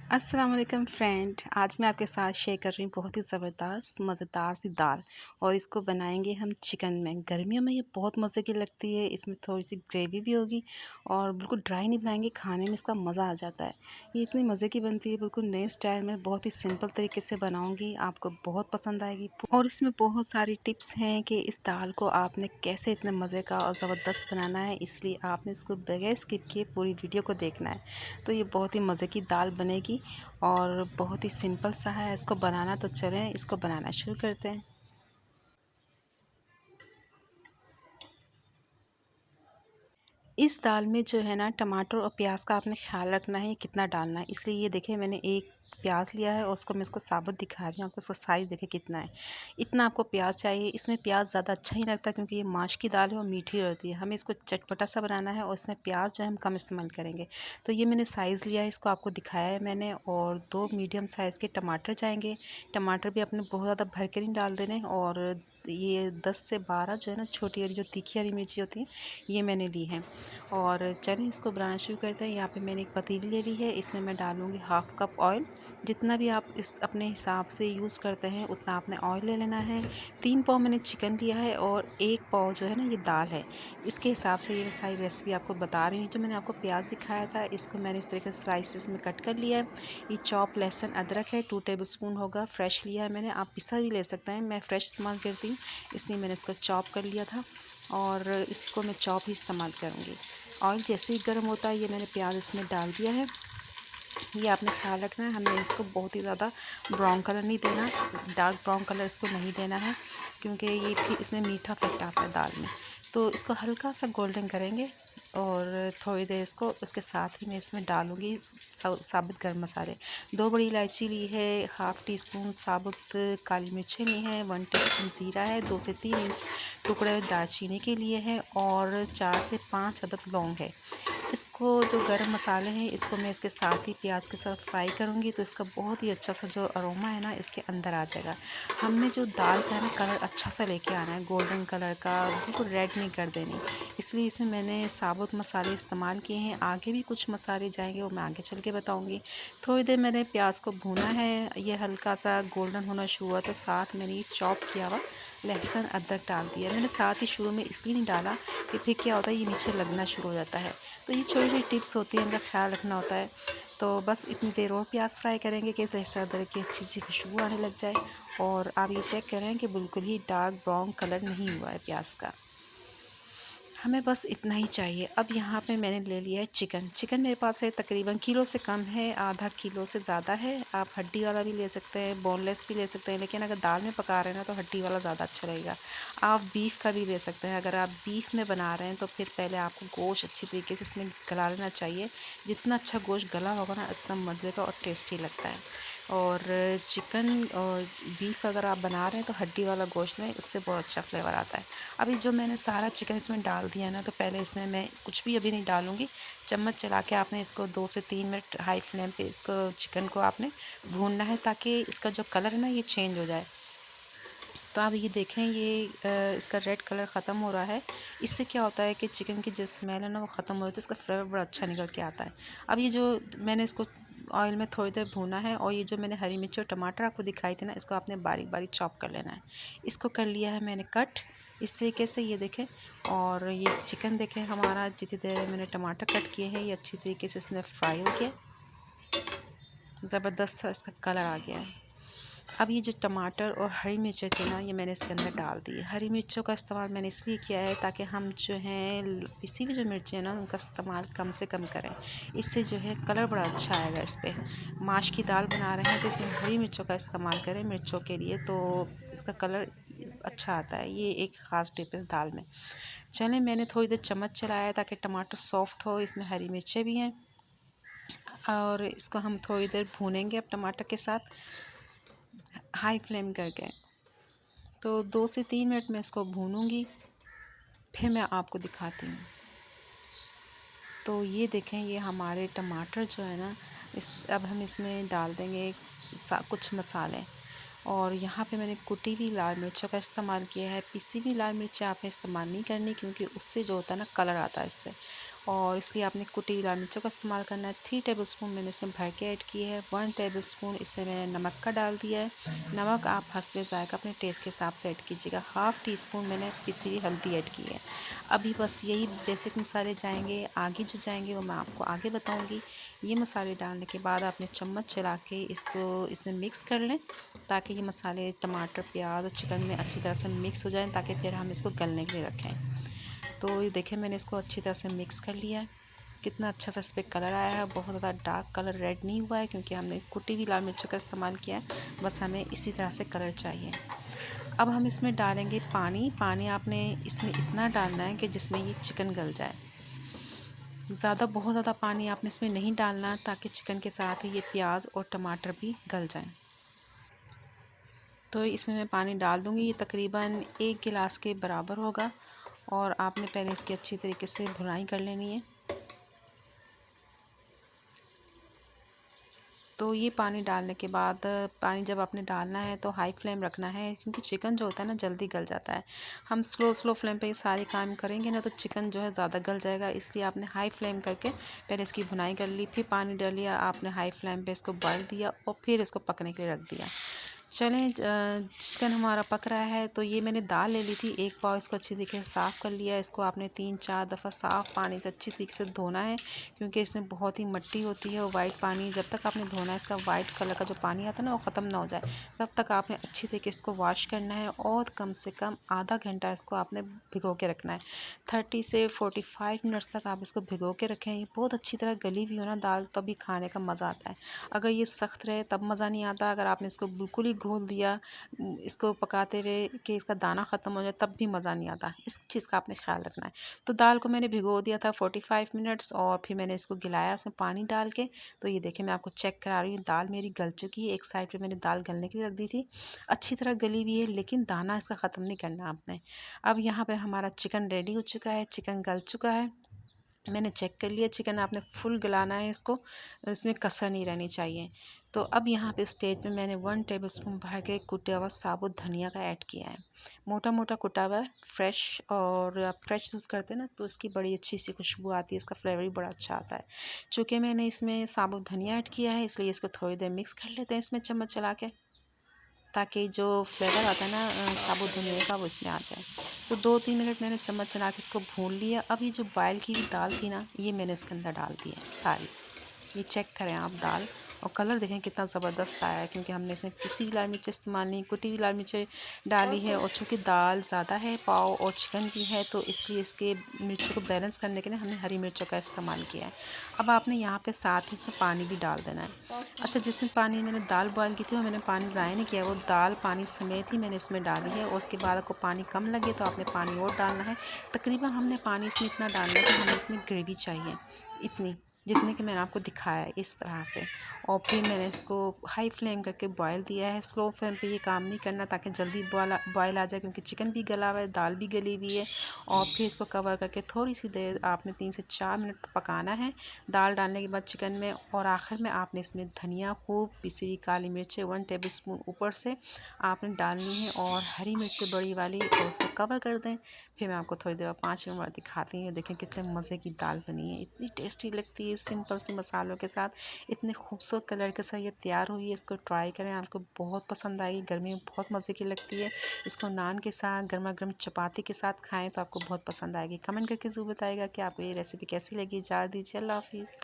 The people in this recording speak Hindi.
अस्सलाम वालेकुम फ्रेंड। आज मैं आपके साथ शेयर कर रही हूँ बहुत ही ज़बरदस्त मज़ेदार सी दाल। और इसको बनाएंगे हम चिकन में। गर्मियों में ये बहुत मज़े की लगती है। इसमें थोड़ी सी ग्रेवी भी होगी और बिल्कुल ड्राई नहीं बनाएंगे, खाने में इसका मज़ा आ जाता है। ये इतनी मज़े की बनती है, बिल्कुल नए स्टाइल में, बहुत ही सिंपल तरीके से बनाऊँगी, आपको बहुत पसंद आएगी। और इसमें बहुत सारी टिप्स हैं कि इस दाल को आपने कैसे इतने मज़े का और ज़बरदस्त बनाना है, इसलिए आपने इसको बगैर स्किप किए पूरी वीडियो को देखना है। तो ये बहुत ही मज़े की दाल बनेगी और बहुत ही सिंपल सा है इसको बनाना। तो चलें इसको बनाना शुरू करते हैं। इस दाल में जो है ना, टमाटर और प्याज का आपने ख्याल रखना है कितना डालना है। इसलिए ये देखिए, मैंने एक प्याज लिया है और उसको मैं इसको साबुत दिखा रही हूँ आपको। इसका साइज़ देखिए कितना है, इतना आपको प्याज चाहिए। इसमें प्याज ज़्यादा अच्छा ही लगता है क्योंकि ये माश की दाल है और मीठी रहती है। हमें इसको चटपटा सा बनाना है और इसमें प्याज जो है हम कम इस्तेमाल करेंगे। तो ये मैंने साइज़ लिया है, इसको आपको दिखाया है मैंने। और 2 मीडियम साइज़ के टमाटर जाएंगे। टमाटर भी अपने बहुत ज़्यादा भर के नहीं डाल देने। और ये 10 से 12 जो है ना, छोटी वाली जो तीखी हरी मिर्ची होती है, ये मैंने ली है। और चलिए इसको बनाना शुरू करते हैं। यहाँ पे मैंने एक पतीली ले ली है, इसमें मैं डालूँगी हाफ़ कप ऑयल। जितना भी आप इस अपने हिसाब से यूज़ करते हैं उतना आपने ऑयल ले लेना है। 3 पाव मैंने चिकन लिया है और 1 पाव जो है ना, ये दाल है। इसके हिसाब से ये सारी रेसिपी आपको बता रही हूँ। जो मैंने आपको प्याज दिखाया था, इसको मैंने इस तरीके से स्लाइसेस में कट कर लिया है। ये चॉप लहसुन अदरक है, 2 टेबल स्पून होगा, फ्रेश लिया है मैंने। आप पिसा भी ले सकते हैं, मैं फ्रेश इस्तेमाल करती हूँ, इसलिए मैंने इसको चॉप कर लिया था और इसको मैं चॉप ही इस्तेमाल करूँगी। ऑयल जैसे ही गर्म होता है, ये मैंने प्याज इसमें डाल दिया है। ये आपने ख्याल रखना है, हमें इसको बहुत ही ज़्यादा ब्राउन कलर नहीं देना, डार्क ब्राउन कलर इसको नहीं देना है, क्योंकि ये फिर इसमें मीठा इफेक्ट आता है दाल में। तो इसको हल्का सा गोल्डन करेंगे और थोड़ी देर इसको, उसके साथ ही मैं इसमें डालूँगी साबुत गर्म मसाले। 2 बड़ी इलायची ली है, हाफ़ टी स्पून साबुत काली मिर्चें ली हैं, 1 टीस्पून ज़ीरा है, 2 से 3 इंच टुकड़े दालचीनी के लिए है और 4 से 5 अदद लौंग है। इसको जो गरम मसाले हैं, इसको मैं इसके साथ ही प्याज के साथ फ्राई करूँगी, तो इसका बहुत ही अच्छा सा जो अरोमा है ना, इसके अंदर आ जाएगा। हमने जो दाल का है ना, कलर अच्छा सा लेके आना है, गोल्डन कलर का, बिल्कुल रेड नहीं कर देनी। इसलिए इसमें मैंने साबुत मसाले इस्तेमाल किए हैं। आगे भी कुछ मसाले जाएंगे, वो मैं आगे चल के बताऊँगी। थोड़ी देर मैंने प्याज को भूना है, ये हल्का सा गोल्डन होना शुरू हुआ तो साथ मैंने ये चॉप किया हुआ लहसुन अदरक डाल दिया। मैंने साथ ही शुरू में इसलिए नहीं डाला कि फिर क्या होता है, ये नीचे लगना शुरू हो जाता है। तो ये छोटी छोटी टिप्स होती हैं, इनका ख्याल रखना होता है। तो बस इतनी देर और प्याज फ्राई करेंगे कि लहसुन अदरक की अच्छी सी खुशबू आने लग जाए। और आप ये चेक करें कि बिल्कुल ही डार्क ब्राउन कलर नहीं हुआ है प्याज का, हमें बस इतना ही चाहिए। अब यहाँ पे मैंने ले लिया है चिकन। चिकन मेरे पास है तकरीबन किलो से कम है, आधा किलो से ज़्यादा है। आप हड्डी वाला भी ले सकते हैं, बोनलेस भी ले सकते हैं, लेकिन अगर दाल में पका रहे हैं ना, तो हड्डी वाला ज़्यादा अच्छा रहेगा। आप बीफ का भी ले सकते हैं। अगर आप बीफ में बना रहे हैं तो फिर पहले आपको गोश्त अच्छी तरीके से इसमें गला लेना चाहिए। जितना अच्छा गोश्त गला होगा ना, उतना मज़े का और टेस्टी लगता है। और चिकन और बीफ अगर आप बना रहे हैं तो हड्डी वाला गोश्त में, उससे बहुत अच्छा फ्लेवर आता है। अभी जो मैंने सारा चिकन इसमें डाल दिया ना, तो पहले इसमें मैं कुछ भी अभी नहीं डालूँगी। चम्मच चला के आपने इसको 2 से 3 मिनट हाई फ्लेम पे इसको चिकन को आपने भूनना है, ताकि इसका जो कलर है ना, ये चेंज हो जाए। तो आप ये देखें, ये इसका रेड कलर ख़त्म हो रहा है। इससे क्या होता है कि चिकन की जो स्मेल है ना, वो ख़त्म हो जाती है, इसका फ्लेवर बड़ा अच्छा निकल के आता है। अब ये जो मैंने इसको ऑयल में थोड़ी देर भूना है, और ये जो मैंने हरी मिर्च और टमाटर आपको दिखाई थी ना, इसको आपने बारीक बारीक चॉप कर लेना है। इसको कर लिया है मैंने कट इस तरीके से, ये देखें। और ये चिकन देखें हमारा, जितनी देर मैंने टमाटर कट किए हैं, ये अच्छी तरीके से इसमें फ्राई हो गया, ज़बरदस्त सा इसका कलर आ गया है। अब ये जो टमाटर और हरी मिर्चें थी ना, ये मैंने इसके अंदर डाल दी। हरी मिर्चों का इस्तेमाल मैंने इसलिए किया है ताकि हम जो हैं पिसी हुई जो मिर्चें हैं ना, उनका इस्तेमाल कम से कम करें। इससे जो है कलर बड़ा अच्छा आएगा इस पर। माश की दाल बना रहे हैं तो इसमें हरी मिर्चों का इस्तेमाल करें मिर्चों के लिए, तो इसका कलर अच्छा आता है। ये एक ख़ास टिप है दाल में। चलें, मैंने थोड़ी देर चम्मच चलाया ताकि टमाटर सॉफ्ट हो, इसमें हरी मिर्चें भी हैं। और इसको हम थोड़ी देर भूनेंगे अब टमाटर के साथ हाई फ्लेम करके। तो 2 से 3 मिनट में इसको भूनूंगी, फिर मैं आपको दिखाती हूँ। तो ये देखें, ये हमारे टमाटर जो है ना, अब हम इसमें डाल देंगे कुछ मसाले। और यहाँ पे मैंने कुटी हुई लाल मिर्चों का इस्तेमाल किया है। पिसी हुई लाल मिर्च आपने इस्तेमाल नहीं करनी, क्योंकि उससे जो होता है ना, कलर आता है इससे। और इसलिए आपने कुटी हुई लाल मिर्चों का इस्तेमाल करना है। 3 टेबलस्पून मैंने इसमें भर के ऐड किए है। 1 टेबलस्पून इसमें मैंने नमक का डाल दिया है। नमक आप हस्बे ज़ायक़ा अपने टेस्ट के हिसाब से ऐड कीजिएगा। हाफ़ टी स्पून मैंने पिसी हुई हल्दी ऐड की है। अभी बस यही बेसिक मसाले जाएंगे, आगे जो जाएंगे वो मैं आपको आगे बताऊंगी। ये मसाले डालने के बाद आपने चम्मच चला के इसको इसमें मिक्स कर लें, ताकि ये मसाले टमाटर, प्याज और चिकन में अच्छी तरह से मिक्स हो जाएं, ताकि फिर हम इसको गलने के लिए रखें। तो ये देखें मैंने इसको अच्छी तरह से मिक्स कर लिया है। कितना अच्छा सा इस पर कलर आया है। बहुत ज़्यादा डार्क कलर रेड नहीं हुआ है, क्योंकि हमने कुटी हुई लाल मिर्चों का इस्तेमाल किया है। बस हमें इसी तरह से कलर चाहिए। अब हम इसमें डालेंगे पानी। पानी आपने इसमें इतना डालना है कि जिसमें ये चिकन गल जाए। बहुत ज़्यादा पानी आपने इसमें नहीं डालना, ताकि चिकन के साथ ये प्याज और टमाटर भी गल जाएं। तो इसमें मैं पानी डाल दूँगी। ये तकरीबन 1 गिलास के बराबर होगा, और आपने पहले इसकी अच्छी तरीके से भुनाई कर लेनी है। तो ये पानी डालने के बाद, पानी जब आपने डालना है तो हाई फ्लेम रखना है, क्योंकि चिकन जो होता है ना जल्दी गल जाता है। हम स्लो फ्लेम पे ये सारे काम करेंगे ना तो चिकन जो है ज़्यादा गल जाएगा। इसलिए आपने हाई फ्लेम करके पहले इसकी भुनाई कर ली, फिर पानी डाल लिया, आपने हाई फ्लेम पे इसको बॉयल दिया और फिर इसको पकने के लिए रख दिया। चलें, चिकन हमारा पक रहा है। तो ये मैंने दाल ले ली थी 1 पाव। इसको अच्छी तरीके से साफ़ कर लिया। इसको आपने 3-4 दफ़ा साफ़ पानी से अच्छी तरीके से धोना है, क्योंकि इसमें बहुत ही मिट्टी होती है और वाइट पानी जब तक आपने धोना है, इसका वाइट कलर का जो पानी आता है ना वो ख़त्म ना हो जाए, तब तक आपने अच्छी तरीके से इसको वॉश करना है। और कम से कम आधा घंटा इसको आपने भिगो के रखना है। 30 से 45 मिनट्स तक आप इसको भिगो के रखें। ये बहुत अच्छी तरह गली हुई हो ना दाल, तभी खाने का मज़ा आता है। अगर ये सख्त रहे तब मज़ा नहीं आता। अगर आपने इसको बिल्कुल ही घोल दिया इसको पकाते हुए कि इसका दाना ख़त्म हो जाए, तब भी मज़ा नहीं आता। इस चीज़ का आपने ख्याल रखना है। तो दाल को मैंने भिगो दिया था 45 मिनट्स, और फिर मैंने इसको गिलाया उसमें पानी डाल के। तो ये देखिए मैं आपको चेक करा रही हूँ, दाल मेरी गल चुकी है। एक साइड पे मैंने दाल गलने के लिए रख दी थी, अच्छी तरह गली हुई है, लेकिन दाना इसका ख़त्म नहीं करना आपने। अब यहाँ पे हमारा चिकन रेडी हो चुका है, चिकन गल चुका है। मैंने चेक कर लिया, चिकन आपने फुल गलाना है इसको, इसमें कसर नहीं रहनी चाहिए। तो अब यहाँ पे स्टेज पे मैंने 1 टेबलस्पून भर के कुटा हुआ साबुत धनिया का ऐड किया है। मोटा मोटा कुटा हुआ फ्रेश, और आप फ्रेश यूज़ करते हैं ना तो इसकी बड़ी अच्छी सी खुशबू आती है, इसका फ्लेवर भी बड़ा अच्छा आता है। चूँकि मैंने इसमें साबुत धनिया ऐड किया है, इसलिए इसको थोड़ी देर मिक्स कर लेते हैं इसमें चम्मच चला के, ताकि जो फ्लेवर आता है ना साबुत धनिया का वो इसमें आ जाए। तो 2-3 मिनट मैंने चम्मच चला के इसको भून लिया। अब ये जो बॉयल की हुई दाल थी ना, ये मैंने इसके अंदर डाल दी है सारी। ये चेक करें आप दाल, और कलर देखें कितना ज़बरदस्त आया है, क्योंकि हमने इसमें पिसी हुई लाल मिर्च इस्तेमाल नहीं, कुटी हुई लाल मिर्च डाली है। और चूँकि दाल ज़्यादा है, पाव और चिकन भी है, तो इसलिए इसके मिर्चों को बैलेंस करने के लिए हमने हरी मिर्चों का इस्तेमाल किया है। अब आपने यहाँ पे साथ ही इसमें पानी भी डाल देना है। अच्छा, जिसमें पानी मैंने दाल बॉयल की थी वो मैंने पानी ज़ाया नहीं किया, वो दाल पानी समेत ही मैंने इसमें डाली है। और उसके बाद आपको पानी कम लगे तो आपने पानी और डालना है। तकरीबन हमने पानी इसमें इतना डालना है कि हमें इसमें ग्रेवी चाहिए, इतनी जितने कि मैंने आपको दिखाया है इस तरह से। और फिर मैंने इसको हाई फ्लेम करके बॉयल दिया है। स्लो फ्लेम पे ये काम नहीं करना, ताकि जल्दी बॉयल आ जाए, क्योंकि चिकन भी गला हुआ है, दाल भी गली हुई है। और फिर इसको कवर करके थोड़ी सी देर आपने 3 से 4 मिनट पकाना है दाल डालने के बाद चिकन में। और आखिर में आपने इसमें धनिया, खूब पिसी हुई काली मिर्चें 1 टेबलस्पून ऊपर से आपने डालनी है, और हरी मिर्चें बड़ी वाली, और उसको कवर कर दें। फिर मैं आपको थोड़ी देर 5 मिनट बाद दिखाती हूँ। देखें कितने मज़े की दाल बनी है, इतनी टेस्टी लगती है सिंपल से मसालों के साथ, इतने खूबसूरत कलर के साथ ये तैयार हुई है। इसको ट्राई करें, आपको बहुत पसंद आएगी। गर्मी में बहुत मज़े की लगती है। इसको नान के साथ, गर्मा गर्म चपाती के साथ खाएं तो आपको बहुत पसंद आएगी। कमेंट करके ज़रूर बताइएगा कि आपको ये रेसिपी कैसी लगी। इजाज़त दीजिए, अल्लाह हाफिज़।